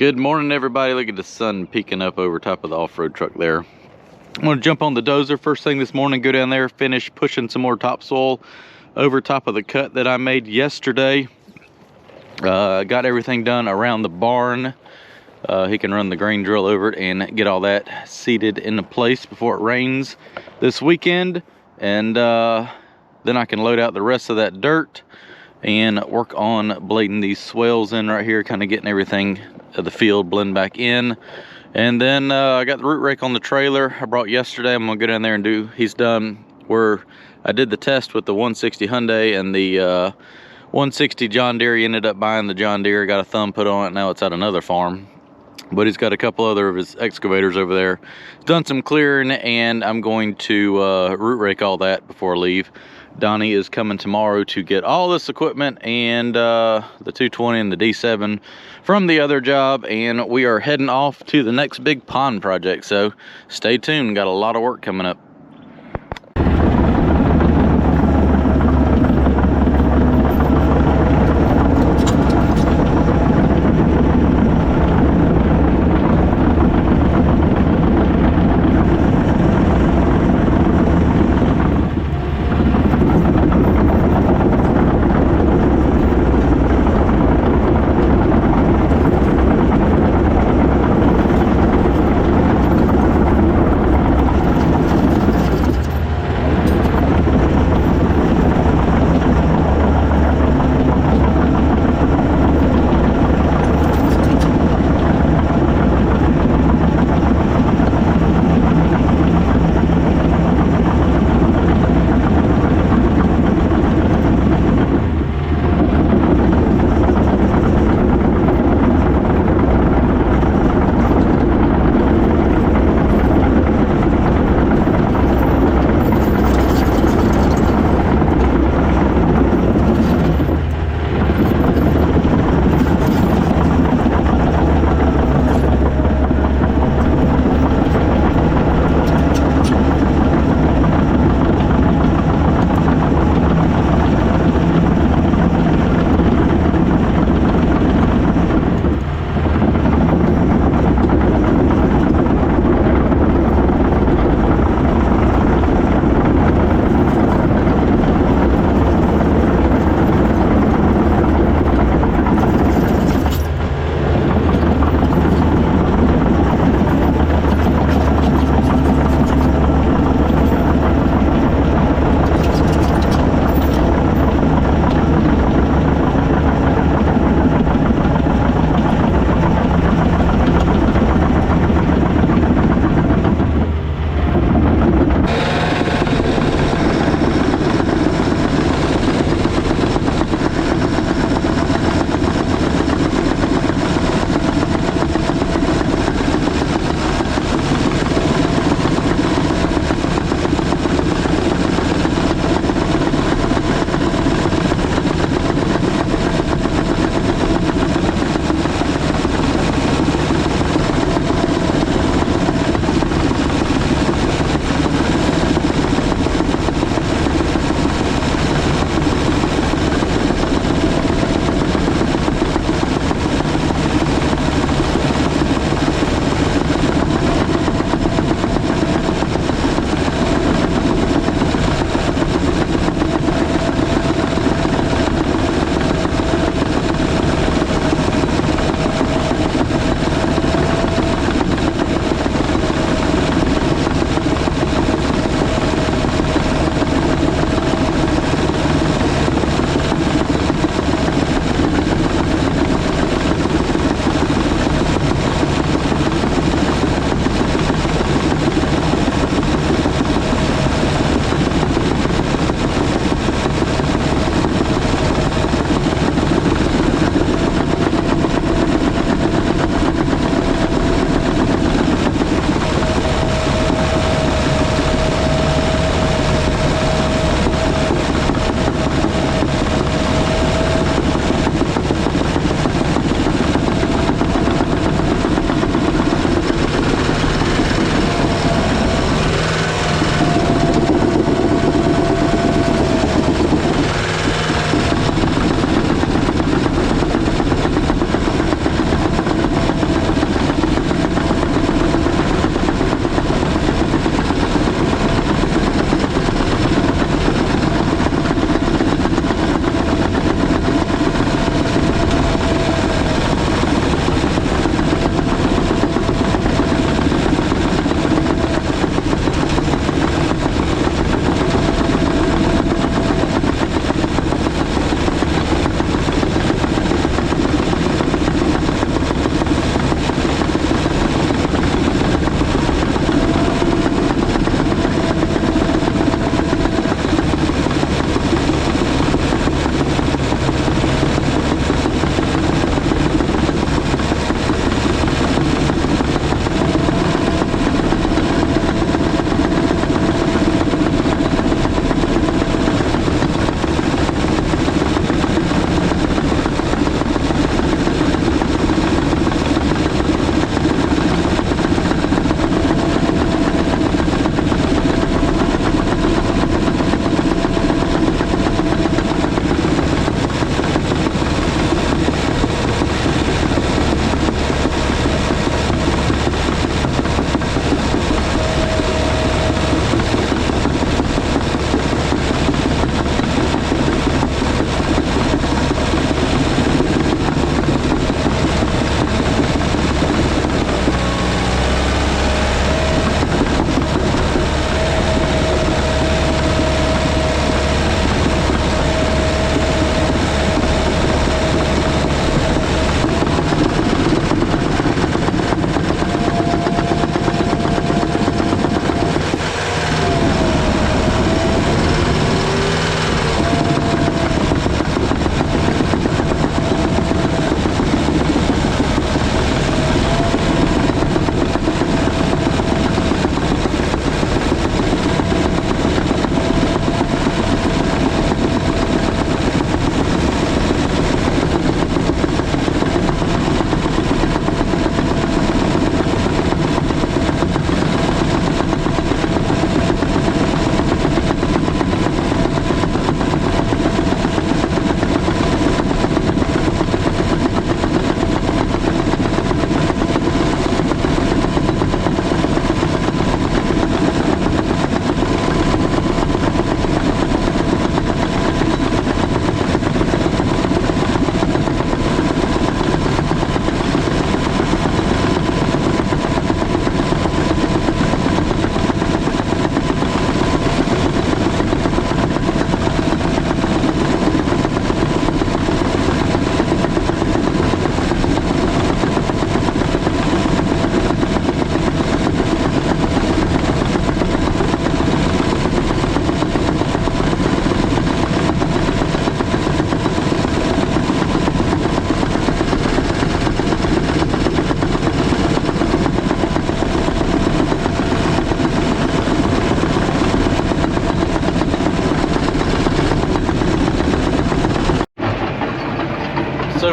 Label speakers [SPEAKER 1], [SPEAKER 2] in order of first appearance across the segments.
[SPEAKER 1] Good morning, everybody. Look at the sun peeking up over top of the off-road truck there. I'm going to jump on the dozer first thing this morning, go down there, finish pushing some more topsoil over top of the cut that I made yesterday. Got everything done around the barn. He can run the grain drill over it and get all that seated into place before it rains this weekend. And then I can load out the rest of that dirt and work on blading these swales in right here, kind of getting everything of the field blend back in. And then I got the root rake on the trailer I brought yesterday. I'm gonna go down there and he's done where I did the test with the 160 Hyundai and the 160 John Deere. He ended up buying the John Deere, got a thumb put on it. Now it's at another farm, but he's got a couple other of his excavators over there. He's done some clearing, and I'm going to root rake all that before I leave. Donnie is coming tomorrow to get all this equipment and the 220 and the D7 from the other job, and we are heading off to the next big pond project, so stay tuned. Got a lot of work coming up.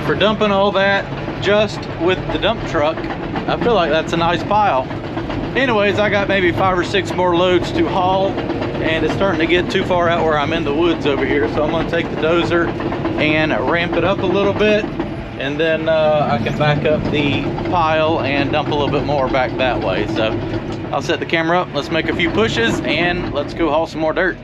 [SPEAKER 1] for dumping all that just with the dump truck, I feel like that's a nice pile. Anyways, I got maybe 5 or 6 more loads to haul, and it's starting to get too far out where I'm in the woods over here. So I'm gonna take the dozer and ramp it up a little bit, and then I can back up the pile and dump a little bit more back that way. So I'll set the camera up, let's make a few pushes, and let's go haul some more dirt.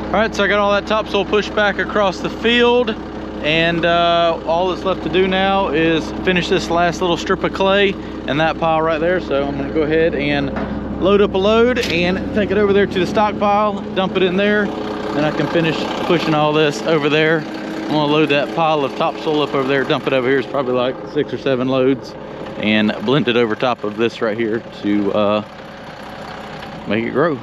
[SPEAKER 1] All right, so I got all that topsoil pushed back across the field, and all that's left to do now is finish this last little strip of clay and that pile right there. So I'm gonna go ahead and load up a load and take it over there to the stockpile, dump it in there, and I can finish pushing all this over there. I'm gonna load that pile of topsoil up over there, dump it over here. It's probably like 6 or 7 loads, and blend it over top of this right here to make it grow.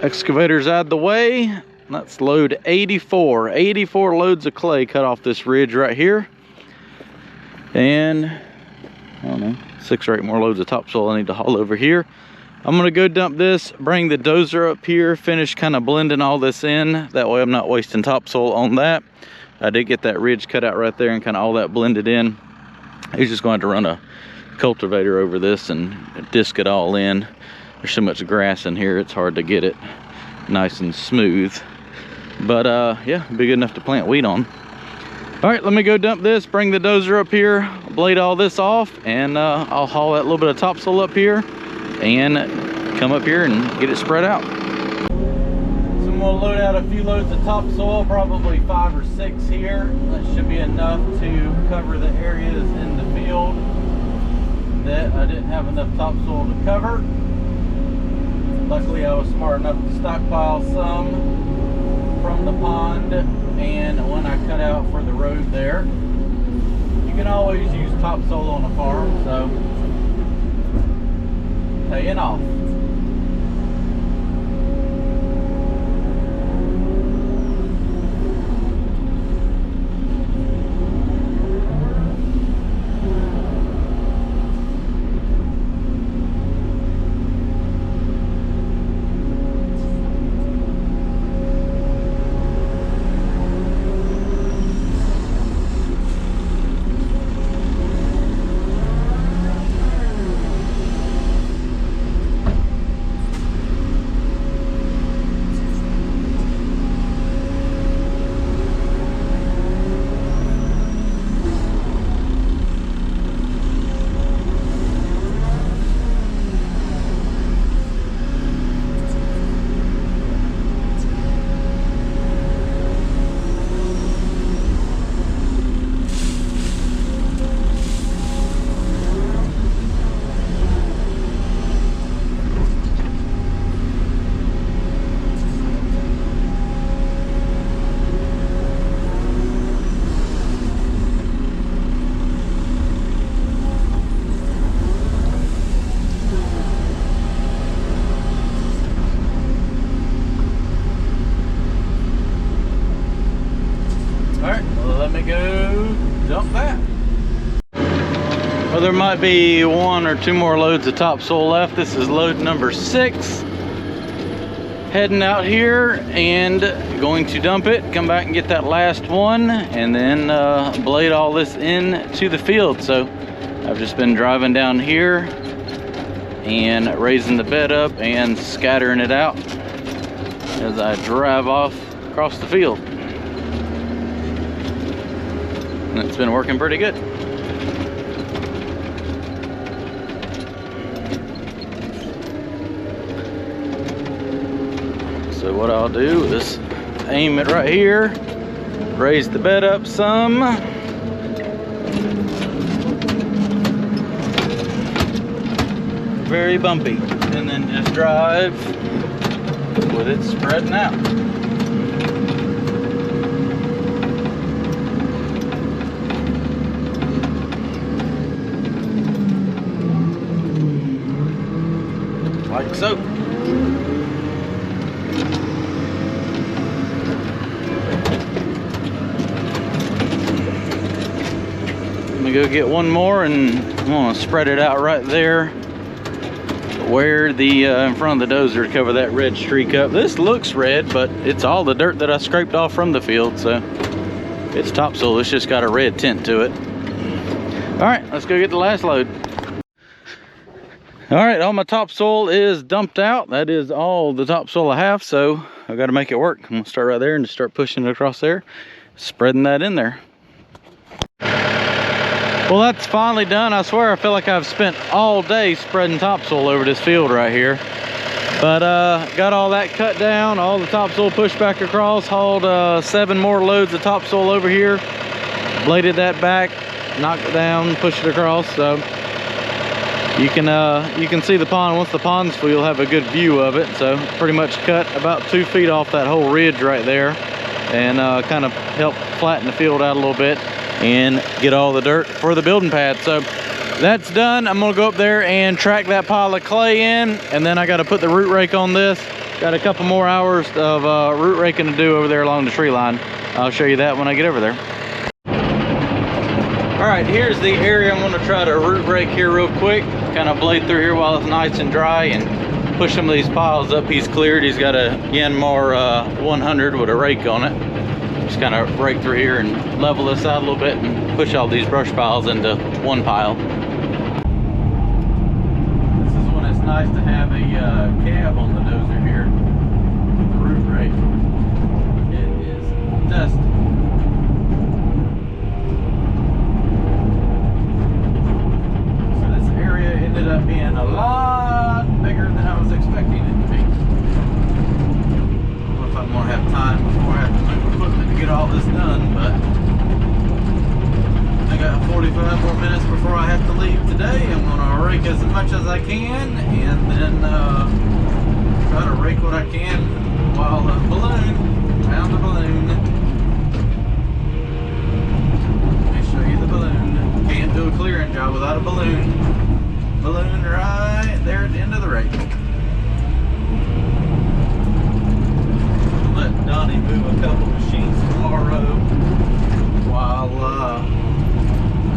[SPEAKER 1] Excavator's out of the way. Let's load 84 loads of clay cut off this ridge right here. And I don't know, 6 or 8 more loads of topsoil I need to haul over here. I'm gonna go dump this, bring the dozer up here, finish kind of blending all this in. That way I'm not wasting topsoil on that. I did get that ridge cut out right there and kind of all that blended in. He's just going to run a cultivator over this and disc it all in. There's so much grass in here, it's hard to get it nice and smooth. But yeah, be good enough to plant wheat on. All right, let me go dump this, bring the dozer up here, blade all this off, and I'll haul that little bit of topsoil up here and come up here and get it spread out. So I'm gonna load out a few loads of topsoil, probably 5 or 6 here. That should be enough to cover the areas in the field that I didn't have enough topsoil to cover. Luckily, I was smart enough to stockpile some from the pond and one I cut out for the road there. You can always use topsoil on a farm, so paying off. Let me go dump that. Well, there might be 1 or 2 more loads of topsoil left. This is load number 6. Heading out here and going to dump it, come back and get that last one, and then blade all this into the field. So I've just been driving down here and raising the bed up and scattering it out as I drive off across the field. And it's been working pretty good. So what I'll do is aim it right here, raise the bed up some, very bumpy, and then just drive with it spreading out. Like so. Let me go get one more, and I'm gonna spread it out right there where the in front of the dozer to cover that red streak up. This looks red, but it's all the dirt that I scraped off from the field, so it's topsoil. It's just got a red tint to it. All right, let's go get the last load. All right, all my topsoil is dumped out. That is all the topsoil I have, so I got to make it work. I'm gonna start right there and just start pushing it across there, spreading that in there. Well, that's finally done. I swear I feel like I've spent all day spreading topsoil over this field right here. But got all that cut down, all the topsoil pushed back across, hauled 7 more loads of topsoil over here, bladed that back, knocked it down, pushed it across. So you can see the pond. Once the pond's full, you'll have a good view of it. So pretty much cut about 2 feet off that whole ridge right there, and kind of help flatten the field out a little bit and get all the dirt for the building pad. So that's done. I'm gonna go up there and track that pile of clay in, and then I got to put the root rake on this Got a couple more hours of root raking to do over there along the tree line. I'll show you that when I get over there. All right, here's the area I'm gonna try to root rake here real quick. Kind of blade through here while it's nice and dry and push some of these piles up he's cleared. He's got a Yanmar 100 with a rake on it. Just kind of rake through here and level this out a little bit and push all these brush piles into one pile. This is when it's nice to have a cab on the dozer here with the root rake. It is dusty. Ended up being a lot bigger than I was expecting it to be. I don't know if I'm going to have time before I have to move equipment to get all this done, but I got 45 more minutes before I have to leave today. I'm going to rake as much as I can and then try to rake what I can while the balloon, found the balloon. Let me show you the balloon. Can't do a clearing job without a balloon. Balloon right there at the end of the rake. Let Donnie move a couple machines tomorrow while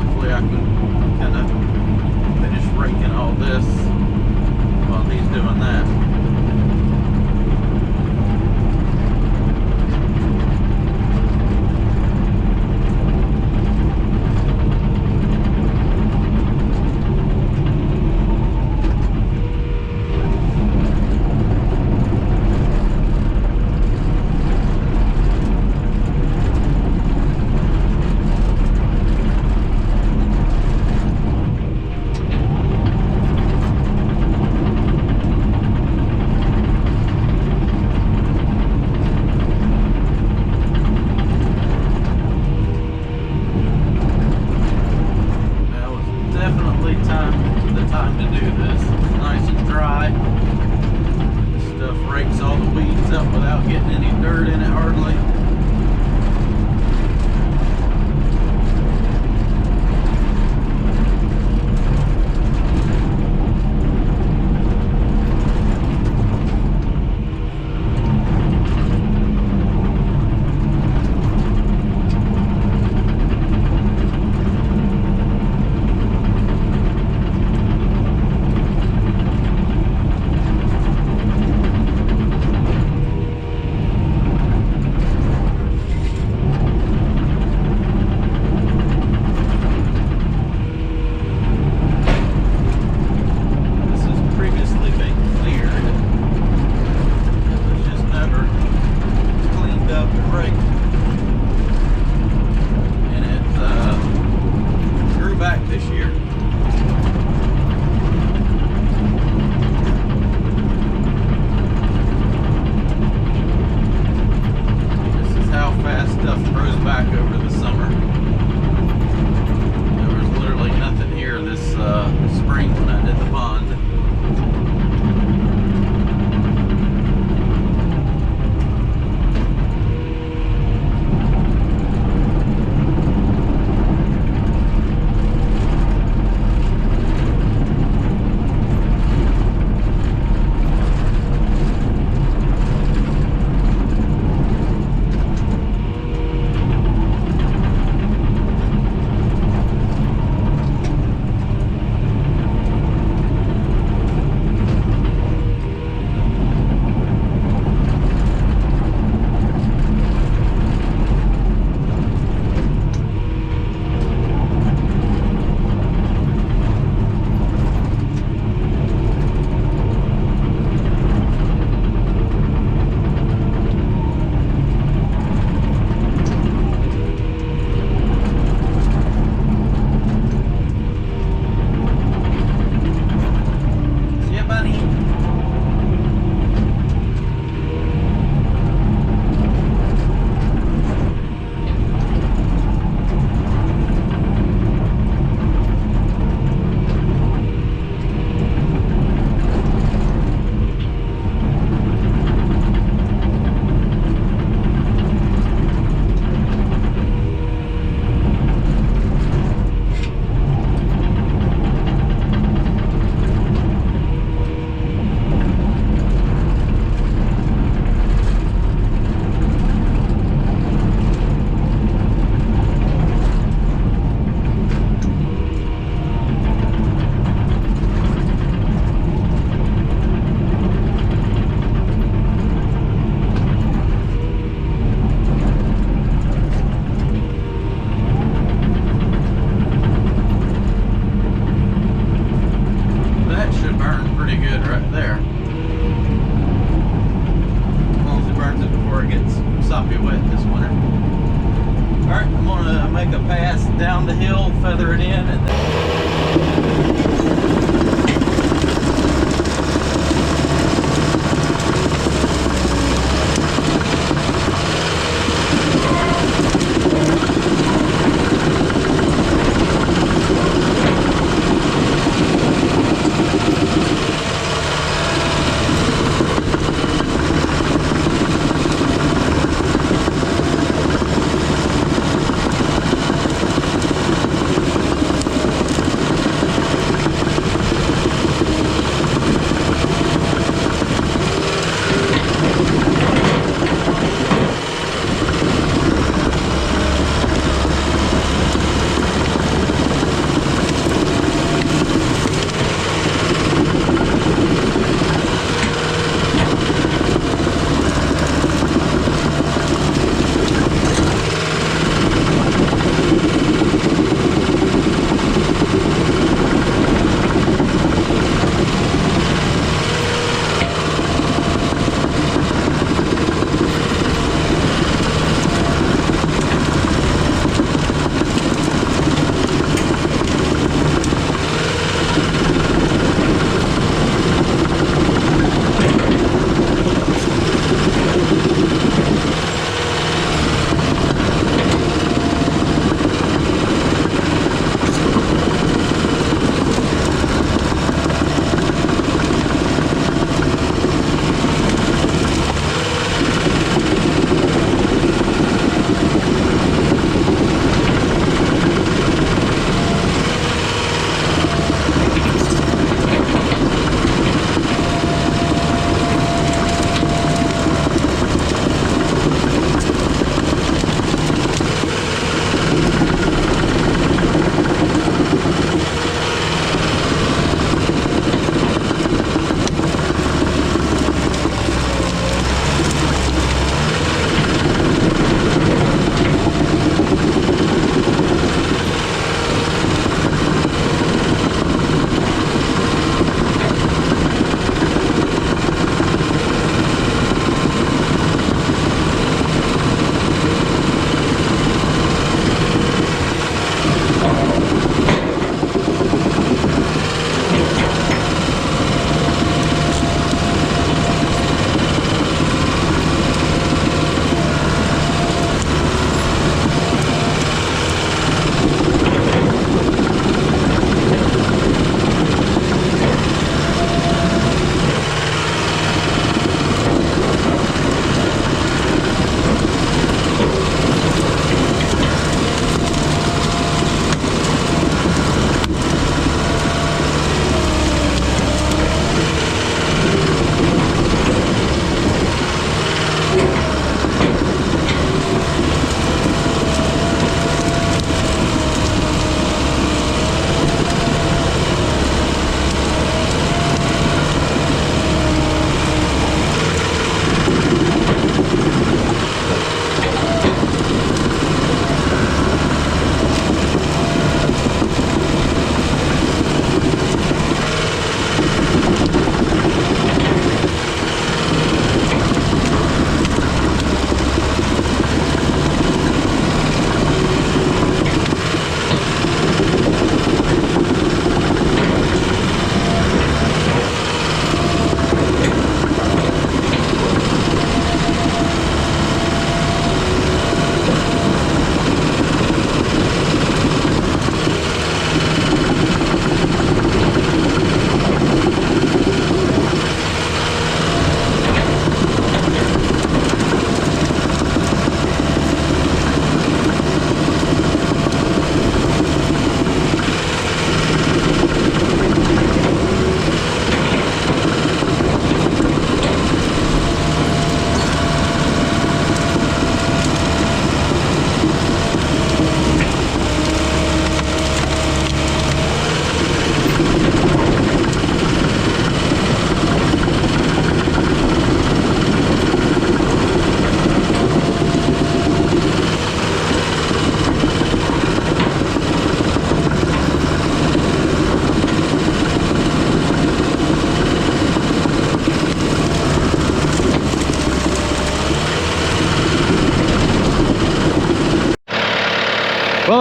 [SPEAKER 1] hopefully I can kind of finish raking all this while he's doing that. right there. As long as it burns it before it gets soppy wet this winter. Alright, I'm gonna make a pass down the hill, feather it in, and then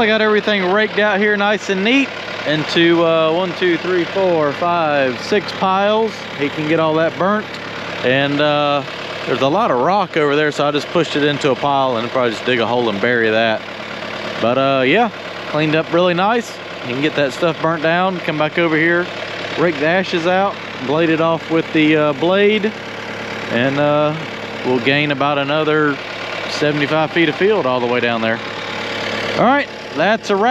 [SPEAKER 1] Well, I got everything raked out here nice and neat into 1, 2, 3, 4, 5, 6 piles. He can get all that burnt. And there's a lot of rock over there, so I just pushed it into a pile and probably just dig a hole and bury that. But yeah, cleaned up really nice. You can get that stuff burnt down, come back over here, rake the ashes out, blade it off with the blade, and we'll gain about another 75 feet of field all the way down there. All right, that's a wrap.